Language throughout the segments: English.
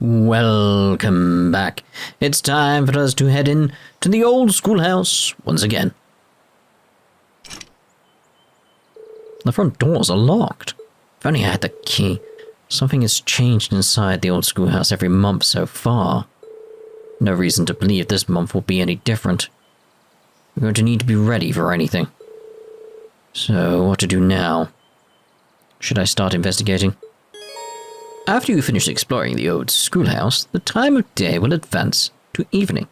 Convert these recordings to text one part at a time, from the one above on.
Welcome back. It's time for us to head in to the old schoolhouse once again. The front doors are locked. If only I had the key. Something has changed inside the old schoolhouse every month so far. No reason to believe this month will be any different. We're going to need to be ready for anything. So, what to do now? Should I start investigating? After you finish exploring the old schoolhouse, the time of day will advance to evening.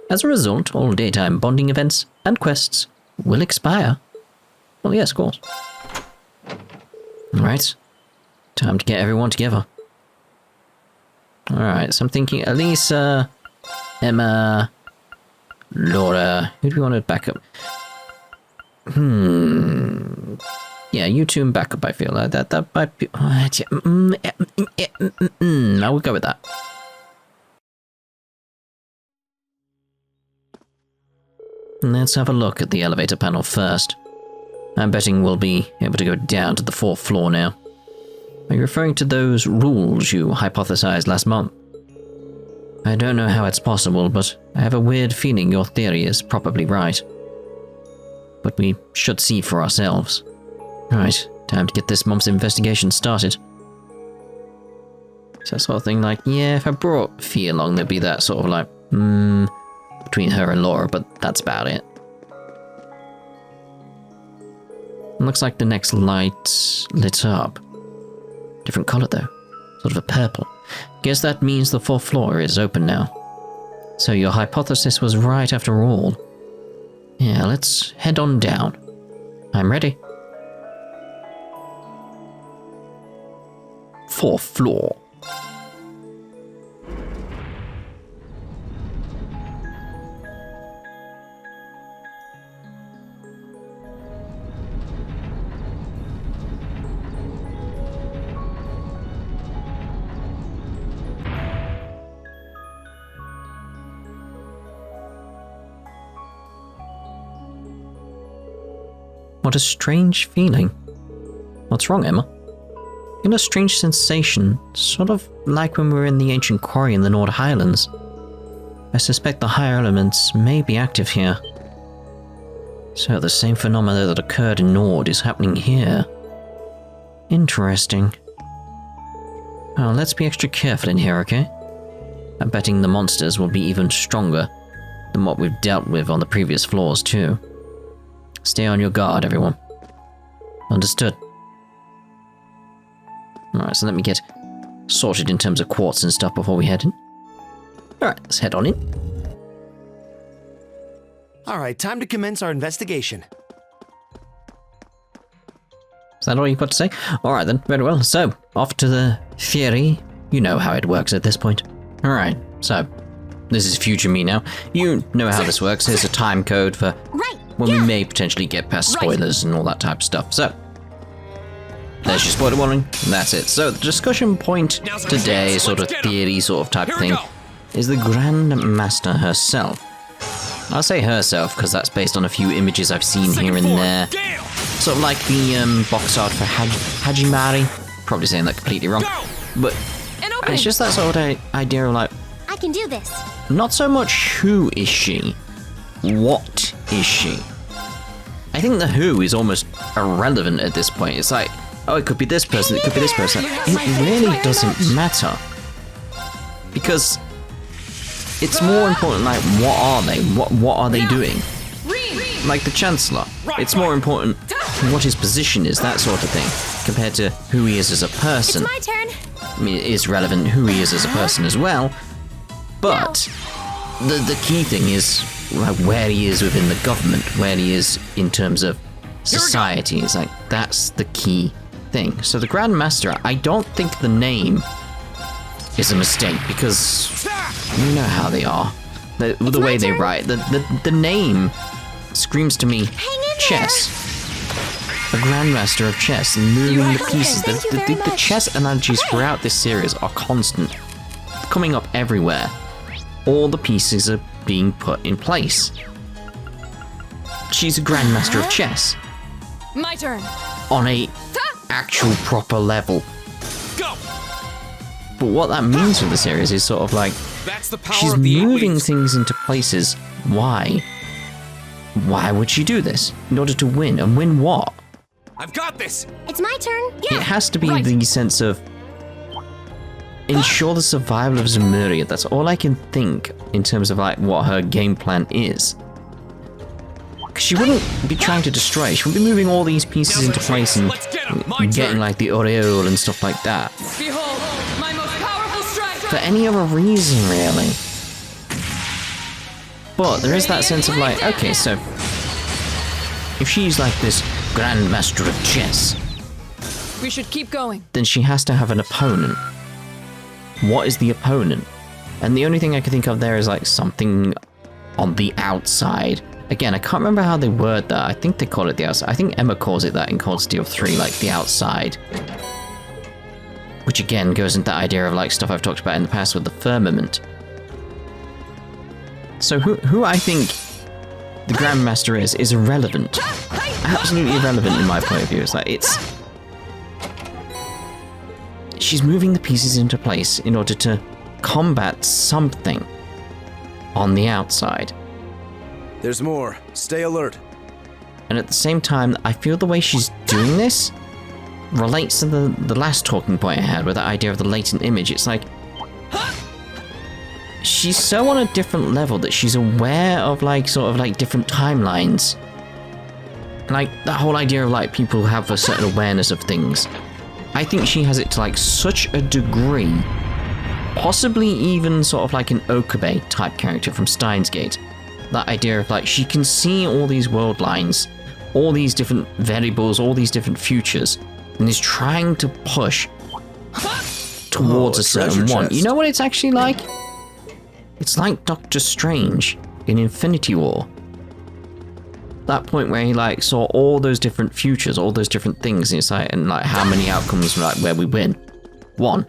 As a result, all daytime bonding events and quests will expire. Well, yes, of course. Alright, time to get everyone together. Alright, so I'm thinking Elisa, Emma, Laura. Who do we want to back up? Yeah, you two and backup, I feel like that might be... I will go with that. Let's have a look at the elevator panel first. I'm betting we'll be able to go down to the 4th floor now. Are you referring to those rules you hypothesized last month? I don't know how it's possible, but I have a weird feeling your theory is probably right. But we should see for ourselves. Right, time to get this month's investigation started. So sort of thing like, yeah, if I brought Fee along, there'd be that sort of like, between her and Laura, but that's about it. Looks like the next light lit up. Different color though, sort of a purple. Guess that means the 4th floor is open now. So your hypothesis was right after all. Yeah, let's head on down. I'm ready. 4th floor. What a strange feeling. What's wrong, Emma? I get a strange sensation, sort of like when we were in the ancient quarry in the North Highlands. I suspect the higher elements may be active here. So the same phenomena that occurred in Nord is happening here. Interesting. Well, let's be extra careful in here, okay? I'm betting the monsters will be even stronger than what we've dealt with on the previous floors, too. Stay on your guard, everyone. Understood. Alright, so let me get sorted in terms of quartz and stuff before we head in. Alright, let's head on in. Alright, time to commence our investigation. Is that all you've got to say? Alright then, very well. So, off to the theory. You know how it works at this point. Alright, so, this is future me now. You know how this works. There's a time code for when we may potentially get past spoilers and all that type of stuff. So, there's your spoiler warning, and that's it. So, the discussion point today, sort of theory sort of type thing, is the Grand Master herself. I'll say herself because that's based on a few images I've seen here and there. Sort of like the box art for Hajimari. Probably saying that completely wrong. But it's just that sort of idea of like, I can do this. Not so much who is she, what is she? I think the who is almost irrelevant at this point. It's like, oh, it could be this person, it could be this person. It really doesn't matter. Because it's more important, like, what are they? What are they doing? Like the Chancellor. It's more important what his position is, that sort of thing, compared to who he is as a person. It's my turn. I mean, it is relevant who he is as a person as well, but the key thing is like where he is within the government, where he is in terms of society. It's like, that's the key thing. So the Grand Master, I don't think the name is a mistake, because you know how they are. The way they write, the name screams to me chess. A Grandmaster of chess, and moving the pieces. The chess analogies throughout this series are constant, coming up everywhere. All the pieces are being put in place. She's a Grandmaster of chess. My turn. On a actual proper level. Go. But what that means for the series is sort of like, That's the power she's of the moving elite. things into places. Why? Why would she do this? In order to win. And win what? I've got this. It's my turn. It has to be the sense of ensure the survival of Zemuria. That's all I can think in terms of like what her game plan is. Because she wouldn't be trying to destroy it. She wouldn't be moving all these pieces into place and Let's get 'em. My getting turn. like the aureole and stuff like that. Behold, my most powerful strike! For any other reason, really. But there is that sense of like, okay, so if she's like this grandmaster of chess, We should keep going. then she has to have an opponent. What is the opponent? And the only thing I can think of there is like something on the outside. Again, I can't remember how they word that. I think they call it the outside. I think Emma calls it that in Cold Steel 3, like the outside. Which again goes into that idea of like stuff I've talked about in the past with the firmament. So who I think the Grandmaster is irrelevant. Absolutely irrelevant in my point of view. It's like, she's moving the pieces into place in order to combat something on the outside. There's more. Stay alert. And at the same time, I feel the way she's doing this relates to the last talking point I had with that idea of the latent image. It's like, she's so on a different level that she's aware of like sort of like different timelines. Like the whole idea of like people have a certain awareness of things. I think she has it to like such a degree, possibly even sort of like an Okabe type character from Steins Gate. That idea of like she can see all these world lines, all these different variables, all these different futures, and is trying to push towards Oh, a certain treasure one. chest. You know what it's actually like? It's like Doctor Strange in Infinity War. That point where he like saw all those different futures, all those different things, and it's like, and like how many outcomes like where we win. One.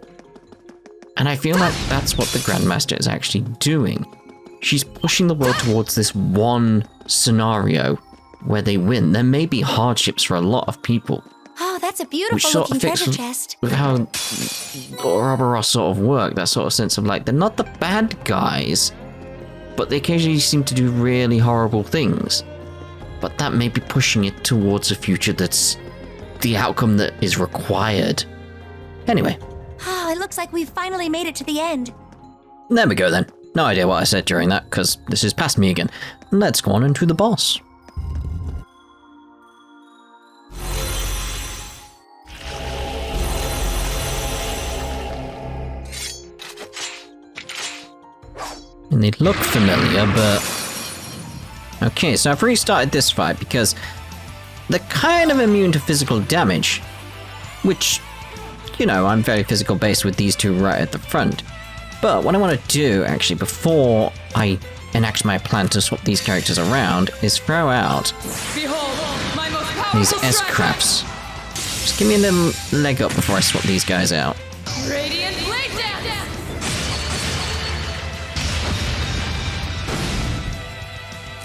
And I feel like that's what the Grandmaster is actually doing. She's pushing the world towards this one scenario where they win. There may be hardships for a lot of people, Oh, that's a which beautiful sort looking of fits treasure chest. with how Ouroboros sort of work. That sort of sense of like, they're not the bad guys, but they occasionally seem to do really horrible things. But that may be pushing it towards a future that's the outcome that is required. Anyway, Oh, it looks like we've finally made it to the end. there we go then. No idea what I said during that, because this is past me again. Let's go on into the boss. And they look familiar, but... Okay, so I've restarted this fight because they're kind of immune to physical damage, which, you know, I'm very physical based with these two right at the front. But what I want to do, actually, before I enact my plan to swap these characters around, is throw out Behold, my most powerful these strike! S-Crafts. Just give me a little leg up before I swap these guys out. Radiant blade dance!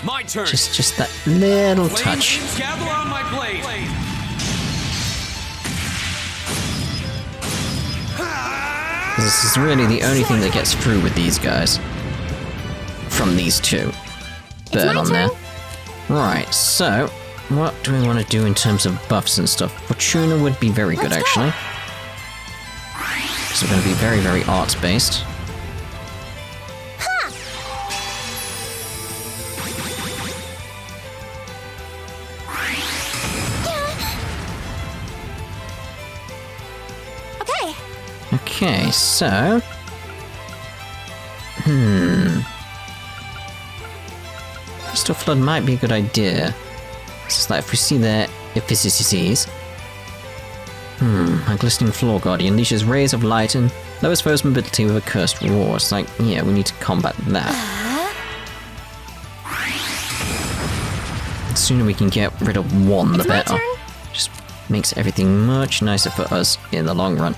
My turn. Just that little Flame touch. winds gather on my blade. This is really the only thing that gets through with these guys. From these two. Burn my on there. turn. Right, so, what do we want to do in terms of buffs and stuff? Fortuna would be very good, Let's go. actually. So we're going to be very, very arts-based. Okay. Okay, so... Crystal Flood might be a good idea. It's just like if we see their efficiencies. A glistening floor guardian unleashes rays of light and lowers foes' mobility with a cursed roar. It's like, yeah, we need to combat that. The sooner we can get rid of one, the It's my better. turn. Just makes everything much nicer for us in the long run.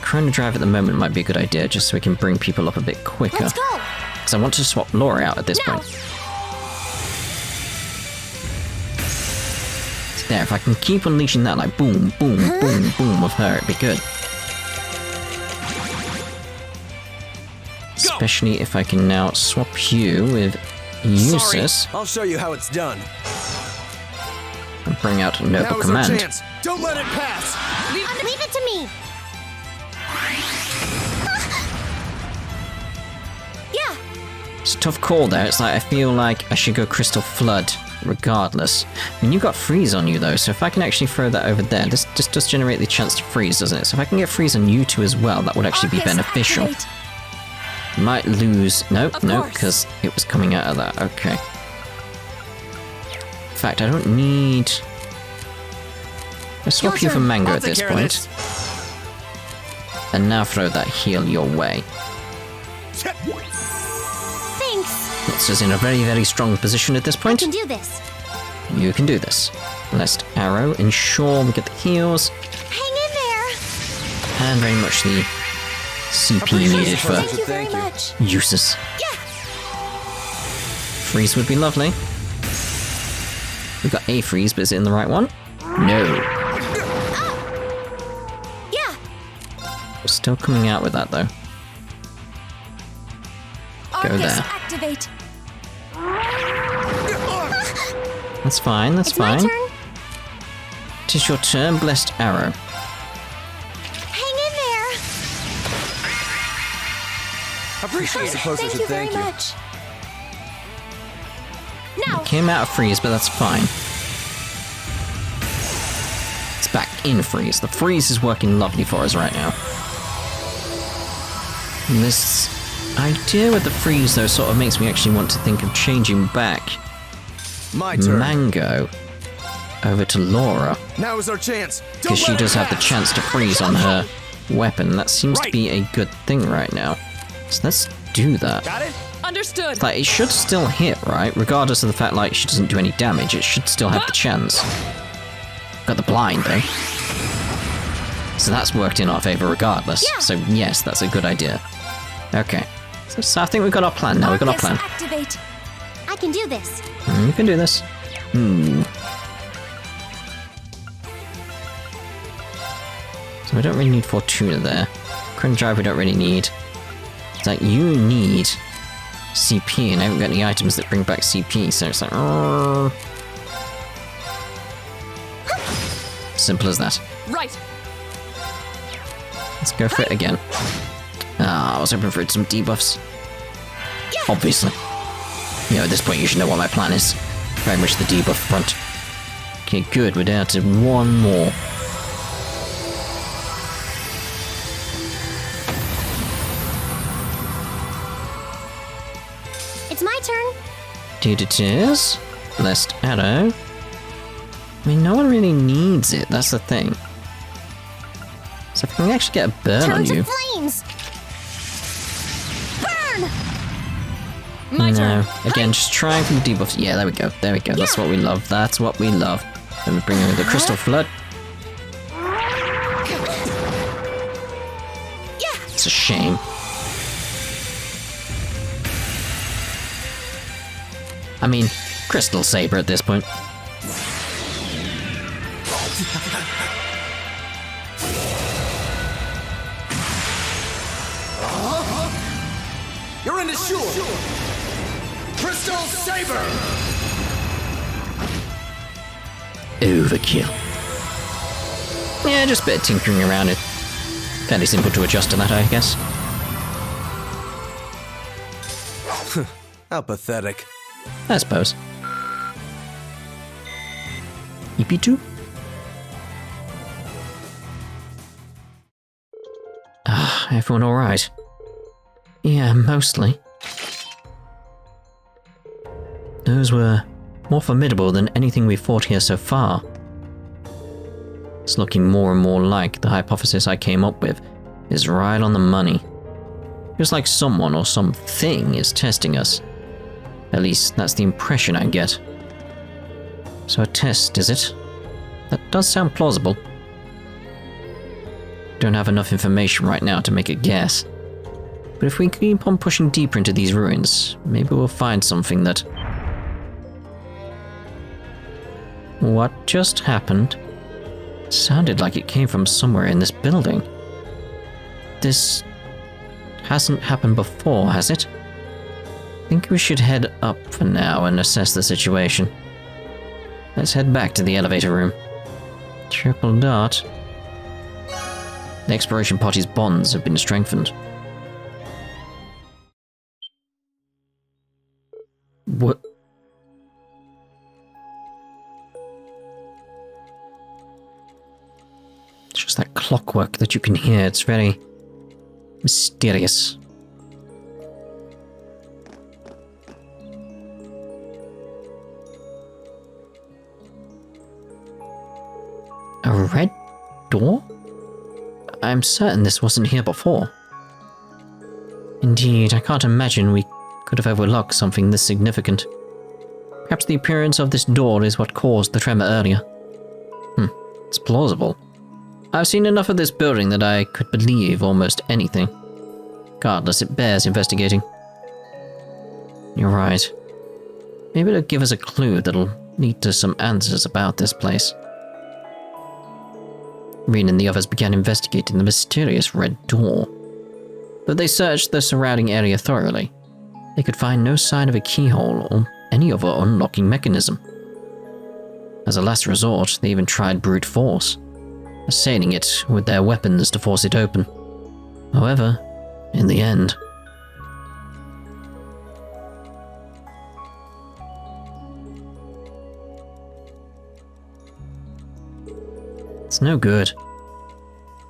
Chrono Drive at the moment might be a good idea, just so we can bring people up a bit quicker. Let's go. Because I want to swap Laura out at this Now. point. There, if I can keep unleashing that like boom, boom, boom, boom of her, it'd be good. Especially if I can now swap you with Usus I'll show you how it's done. and bring out a Now noble is our command. chance. Don't let it pass. Leave it to me. Yeah. It's a tough call there. It's like I feel like I should go Crystal Flood regardless. I mean, you've got freeze on you though, so if I can actually throw that over there, this just does generate the chance to freeze, doesn't it? So if I can get freeze on you two as well, that would actually be Arcus, beneficial. activate. Might lose. Nope, Of nope, course. because it was coming out of that. Okay. In fact, I don't need. Let's swap you Your for turn. Mango I'll at take this care of point. this. And now throw that heal your way. Thanks. Puts us in a very, very strong position at this I point. can do this. You can do this. Blessed Arrow, ensure we get the heals, Hang in there. and very much the CP Appreciate needed it. for Thank you Thank very you. much. uses. Yeah. Freeze would be lovely. We've got a freeze, but is it in the right one? No. Yeah. We're still coming out with that though. Arcus, there. activate. That's fine, that's It's fine. my turn. It is your turn, Blessed Arrow. Hang in there. Appreciate it. Supposed Thank to you very thank you. much. Now. Came out of freeze, but that's fine. It's back in freeze. The freeze is working lovely for us right now. And this idea with the freeze, though, sort of makes me actually want to think of changing back My turn. Mango over to Laura, Now is our chance. Don't because she let it does have the pass. chance to freeze on her weapon. That seems to Right. be a good thing right now. So let's do that. Got it? Understood. Like, it should still hit, right? Regardless of the fact, like, she doesn't do any damage, it should still have the chance. Got the blind, though. So that's worked in our favor regardless. Yeah. So, yes, that's a good idea. Okay. So I think we've got our plan now. We've got our Arcus, plan. activate. I can do this. You can do this. So we don't really need Fortuna there. Chron Drive we don't really need. It's like, you need CP, and I haven't got any items that bring back CP, so it's like... Simple as that. Right. Let's go for it again. Ah, I was hoping for some debuffs. Obviously. You know, at this point you should know what my plan is. Very much the debuff front. Okay, good, we're down to one more. It's my turn. Dude, it is. Blessed Arrow. I mean, no one really needs it, that's the thing. So if I can actually get a burn on Turn you... to flames. Burn. My No, turn. again, just trying for the debuffs. Yeah, there we go, there we go. That's what we love, that's what we love. Then we bring in the Crystal Flood. Yeah. It's a shame. I mean, Crystal Saber at this point. You're in the sure. Crystal Saber. Overkill. Yeah, just a bit of tinkering around it. Fairly simple to adjust to that, I guess. How pathetic. I suppose. EP2? Ah, everyone alright? Yeah, mostly. Those were more formidable than anything we've fought here so far. It's looking more and more like the hypothesis I came up with is right on the money. Just like someone or something is testing us. At least that's the impression I get. So a test, is it? That does sound plausible. Don't have enough information right now to make a guess. But if we keep on pushing deeper into these ruins, maybe we'll find something that... What just happened? Sounded like it came from somewhere in this building. This hasn't happened before, has it? I think we should head up for now and assess the situation. Let's head back to the elevator room. Triple dot. The exploration party's bonds have been strengthened. What? It's just that clockwork that you can hear. It's very mysterious. A red door? I'm certain this wasn't here before. Indeed, I can't imagine we could have overlooked something this significant. Perhaps the appearance of this door is what caused the tremor earlier. It's plausible. I've seen enough of this building that I could believe almost anything. Regardless, it bears investigating. You're right. Maybe it'll give us a clue that'll lead to some answers about this place. Reen and the others began investigating the mysterious red door. Though they searched the surrounding area thoroughly, they could find no sign of a keyhole or any other unlocking mechanism. As a last resort, they even tried brute force, assailing it with their weapons to force it open. However, in the end, it's no good.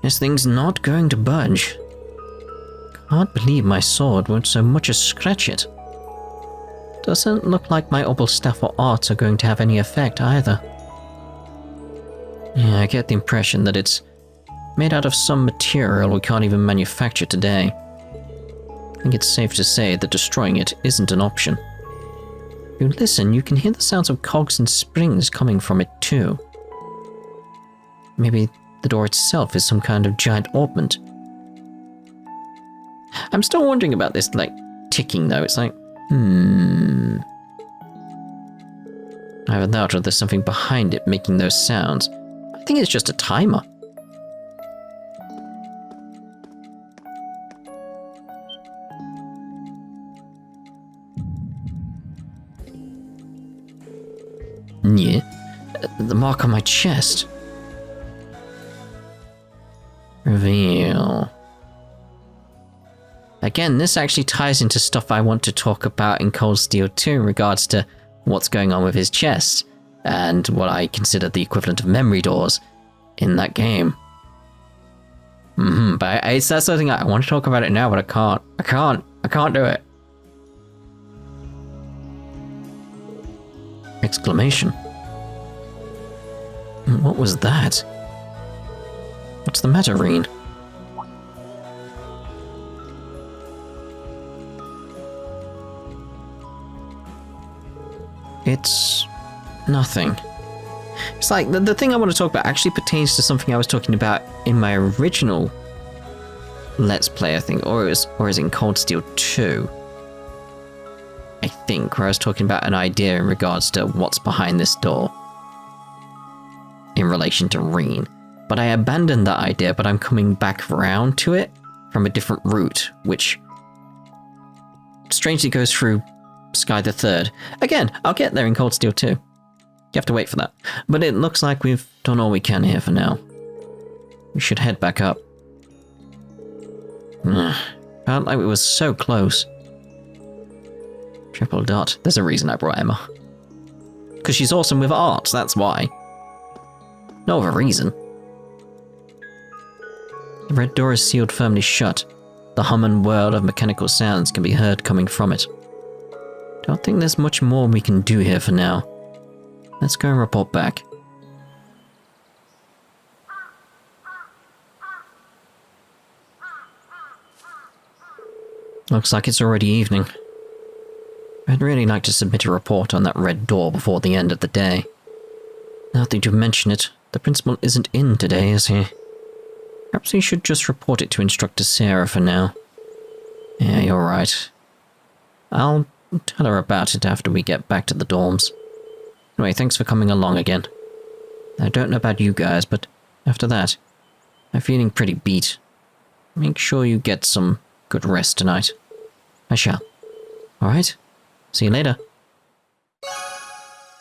This thing's not going to budge. Can't believe my sword won't so much as scratch it. Doesn't look like my opal staff or arts are going to have any effect either. Yeah, I get the impression that it's made out of some material we can't even manufacture today. I think it's safe to say that destroying it isn't an option. If you listen, you can hear the sounds of cogs and springs coming from it too. Maybe the door itself is some kind of giant ornament. I'm still wondering about this, ticking though. It's like, Either that or there's something behind it making those sounds. I think it's just a timer. Yeah, the mark on my chest. Reveal. Again, this actually ties into stuff I want to talk about in Cold Steel 2 in regards to what's going on with his chest and what I consider the equivalent of memory doors in that game. But it's that sort of thing. I want to talk about it now, but I can't do it. Exclamation. What was that? What's the matter, Reen? It's nothing. It's like the thing I want to talk about actually pertains to something I was talking about in my original Let's Play, I think, or is in Cold Steel 2. I think, where I was talking about an idea in regards to what's behind this door in relation to Reen. But I abandoned that idea, but I'm coming back around to it from a different route, which strangely goes through Sky the Third. Again, I'll get there in Cold Steel 2. You have to wait for that. But it looks like we've done all we can here for now. We should head back up. Felt like we were so close. Triple dot. There's a reason I brought Emma. Because she's awesome with art, that's why. No other reason. The red door is sealed firmly shut. The hum and whirl of mechanical sounds can be heard coming from it. Don't think there's much more we can do here for now. Let's go and report back. Looks like it's already evening. I'd really like to submit a report on that red door before the end of the day. Now that you mention it, the principal isn't in today, is he? Perhaps we should just report it to Instructor Sarah for now. Yeah, you're right. I'll tell her about it after we get back to the dorms. Anyway, thanks for coming along again. I don't know about you guys, but after that, I'm feeling pretty beat. Make sure you get some good rest tonight. I shall. Alright. See you later.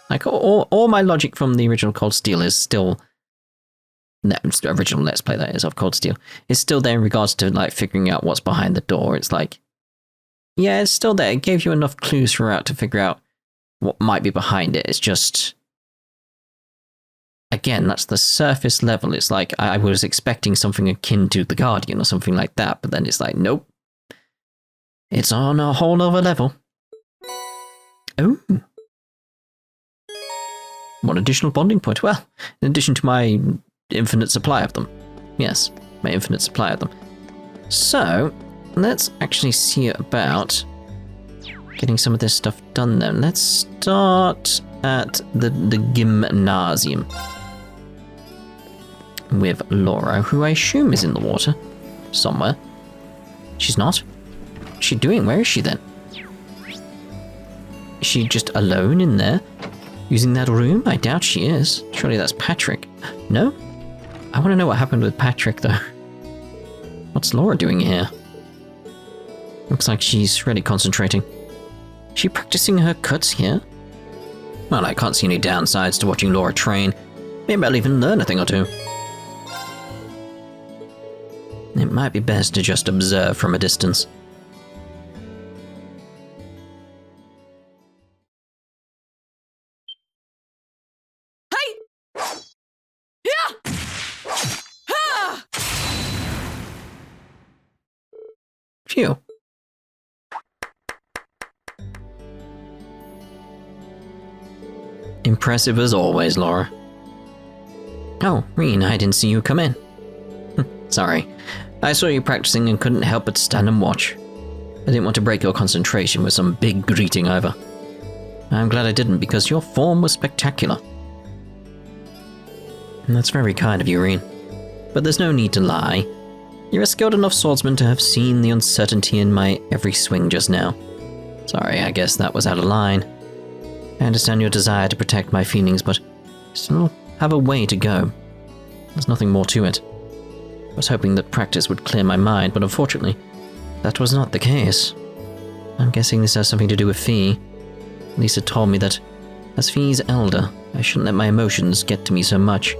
Like, all my logic from the original Cold Steel is still... No, original Let's Play, that is, of Cold Steel. Is still there in regards to, like, figuring out what's behind the door. It's like... Yeah, it's still there. It gave you enough clues throughout to figure out what might be behind it. It's just... Again, that's the surface level. It's like, I was expecting something akin to The Guardian or something like that, but then it's like, nope. It's on a whole other level. Oh. One additional bonding point. Well, in addition to my infinite supply of them. Yes, my infinite supply of them. So, let's actually see about getting some of this stuff done then. Let's start at the gymnasium. With Laura, who I assume is in the water. Somewhere. She's not? What's she doing? Where is she then? Is she just alone in there? Using that room? I doubt she is. Surely that's Patrick. No? I want to know what happened with Patrick, though. What's Laura doing here? Looks like she's really concentrating. Is she practicing her cuts here? Well, I can't see any downsides to watching Laura train. Maybe I'll even learn a thing or two. It might be best to just observe from a distance. Hey! Yeah! Ha! Phew. Impressive as always, Laura. Oh, Reen, I didn't see you come in. Sorry. I saw you practicing and couldn't help but stand and watch. I didn't want to break your concentration with some big greeting either. I'm glad I didn't, because your form was spectacular. That's very kind of you, Reen. But there's no need to lie. You're a skilled enough swordsman to have seen the uncertainty in my every swing just now. Sorry, I guess that was out of line. I understand your desire to protect my feelings, but still have a way to go. There's nothing more to it. I was hoping that practice would clear my mind, but unfortunately, that was not the case. I'm guessing this has something to do with Fee. Lisa told me that, as Fee's elder, I shouldn't let my emotions get to me so much.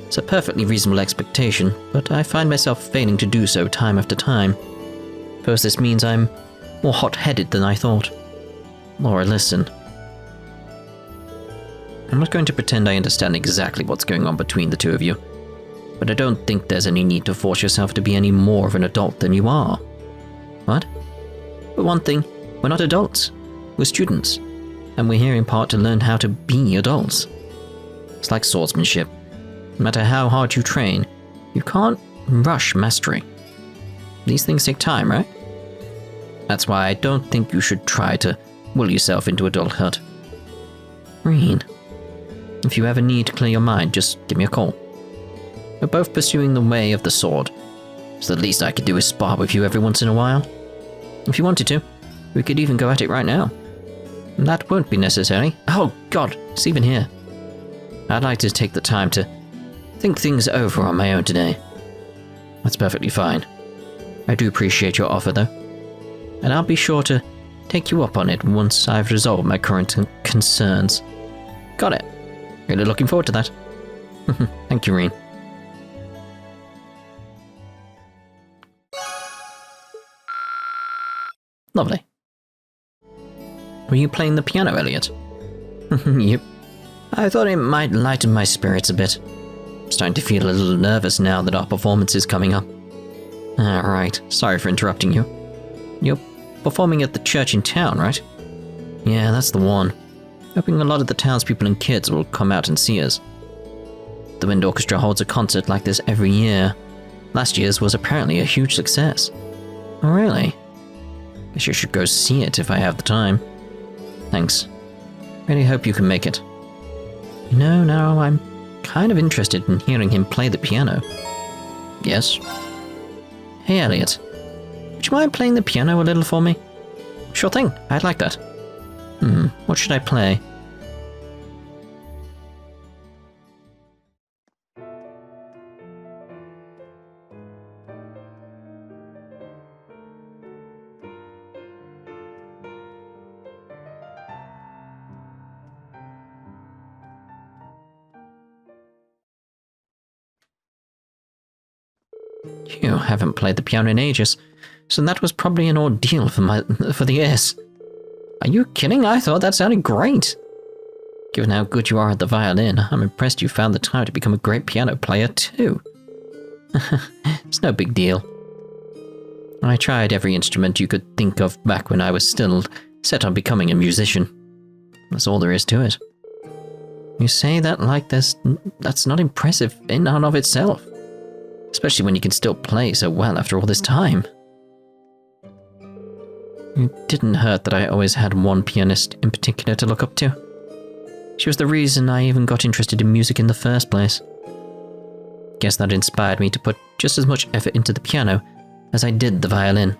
It's a perfectly reasonable expectation, but I find myself failing to do so time after time. Suppose this means I'm more hot-headed than I thought. Laura, listen. I'm not going to pretend I understand exactly what's going on between the two of you, but I don't think there's any need to force yourself to be any more of an adult than you are. What? For one thing, we're not adults. We're students, and we're here in part to learn how to be adults. It's like swordsmanship. No matter how hard you train, you can't rush mastery. These things take time, right? That's why I don't think you should try to will yourself into adulthood. Reen, if you ever need to clear your mind, just give me a call. We're both pursuing the way of the sword, so the least I could do is spar with you every once in a while. If you wanted to, we could even go at it right now. That won't be necessary. Oh God, it's even here. I'd like to take the time to think things over on my own today. That's perfectly fine. I do appreciate your offer though, and I'll be sure to take you up on it once I've resolved my current concerns. Got it. Really looking forward to that. Thank you, Reen. Lovely. Were you playing the piano, Elliot? Yep. I thought it might lighten my spirits a bit. I'm starting to feel a little nervous now that our performance is coming up. Right. Sorry for interrupting you. You're performing at the church in town, right? Yeah, that's the one. Hoping a lot of the townspeople and kids will come out and see us. The Wind Orchestra holds a concert like this every year. Last year's was apparently a huge success. Oh, really? Guess you should go see it if I have the time. Thanks. Really hope you can make it. You know, now I'm kind of interested in hearing him play the piano. Yes? Hey, Elliot. Would you mind playing the piano a little for me? Sure thing, I'd like that. What should I play? You haven't played the piano in ages, so that was probably an ordeal for the ears. Are you kidding? I thought that sounded great. Given how good you are at the violin, I'm impressed you found the time to become a great piano player too. It's no big deal. I tried every instrument you could think of back when I was still set on becoming a musician. That's all there is to it. You say that like that's not impressive in and of itself. Especially when you can still play so well after all this time. It didn't hurt that I always had one pianist in particular to look up to. She was the reason I even got interested in music in the first place. Guess that inspired me to put just as much effort into the piano as I did the violin.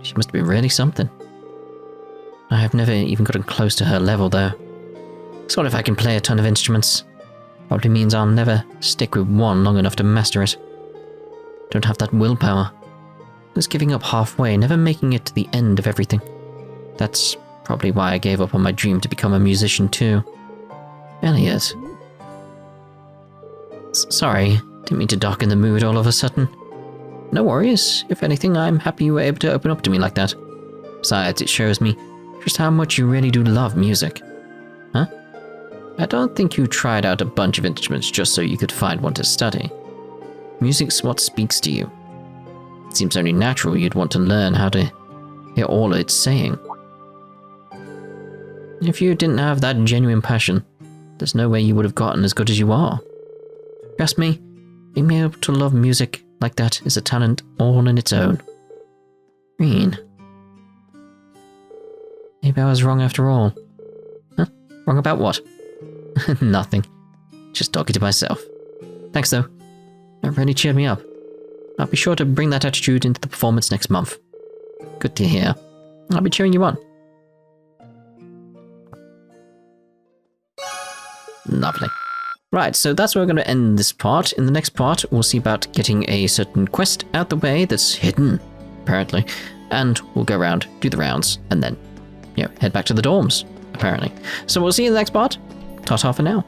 She must have been really something. I have never even gotten close to her level though. So what if I can play a ton of instruments? Probably means I'll never stick with one long enough to master it. Don't have that willpower. Just giving up halfway, never making it to the end of everything. That's probably why I gave up on my dream to become a musician too. Elliot. Sorry, didn't mean to darken the mood all of a sudden. No worries, if anything, I'm happy you were able to open up to me like that. Besides, it shows me just how much you really do love music. Huh? I don't think you tried out a bunch of instruments just so you could find one to study. Music's what speaks to you. It seems only natural you'd want to learn how to hear all it's saying. If you didn't have that genuine passion, there's no way you would have gotten as good as you are. Trust me, being able to love music like that is a talent all in its own. Green. Maybe I was wrong after all. Huh? Wrong about what? Nothing. Just talking to myself. Thanks though. That really cheered me up. I'll be sure to bring that attitude into the performance next month. Good to hear. I'll be cheering you on. Lovely. Right, so that's where we're going to end this part. In the next part, we'll see about getting a certain quest out the way that's hidden, apparently. And we'll go around, do the rounds, and then, head back to the dorms, apparently. So we'll see you in the next part. Ta-ta for now.